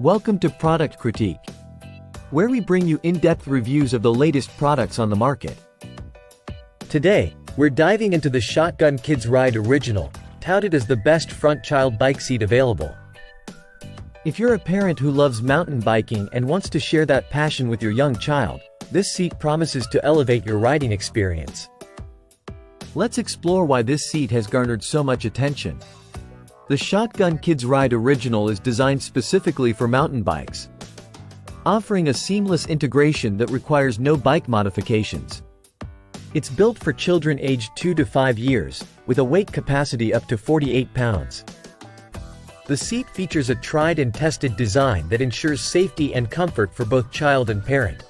Welcome to Product Critique, where we bring you in-depth reviews of the latest products on the market. Today, we're diving into the Shotgun Kids Ride Original, touted as the best front child bike seat available. If you're a parent who loves mountain biking and wants to share that passion with your young child, this seat promises to elevate your riding experience. Let's explore why this seat has garnered so much attention. The Shotgun Kids Ride Original is designed specifically for mountain bikes, offering a seamless integration that requires no bike modifications. It's built for children aged 2 to 5 years, with a weight capacity up to 48 pounds. The seat features a tried and tested design that ensures safety and comfort for both child and parent.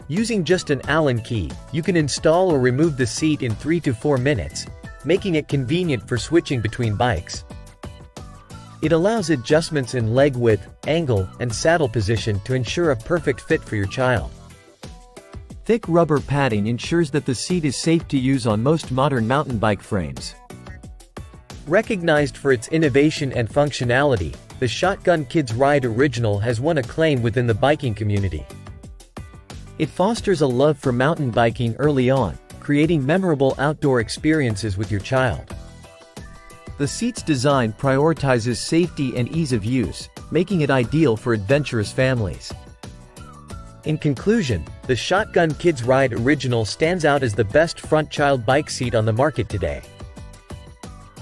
Using just an Allen key, you can install or remove the seat in 3 to 4 minutes, making it convenient for switching between bikes. It allows adjustments in leg width, angle, and saddle position to ensure a perfect fit for your child. Thick rubber padding ensures that the seat is safe to use on most modern mountain bike frames. Recognized for its innovation and functionality, the Shotgun Kids Ride Original has won acclaim within the biking community. It fosters a love for mountain biking early on, creating memorable outdoor experiences with your child. The seat's design prioritizes safety and ease of use, making it ideal for adventurous families. In conclusion, the Shotgun Kids Ride Original stands out as the best front child bike seat on the market today.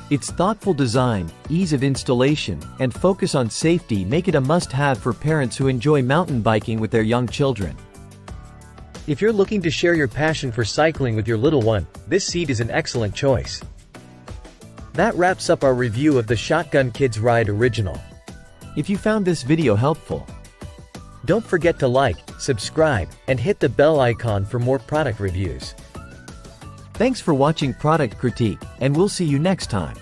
Its thoughtful design, ease of installation, and focus on safety make it a must-have for parents who enjoy mountain biking with their young children. If you're looking to share your passion for cycling with your little one, this seat is an excellent choice. That wraps up our review of the Shotgun Kids Ride Original. If you found this video helpful, don't forget to like, subscribe, and hit the bell icon for more product reviews. Thanks for watching Product Critique, and we'll see you next time.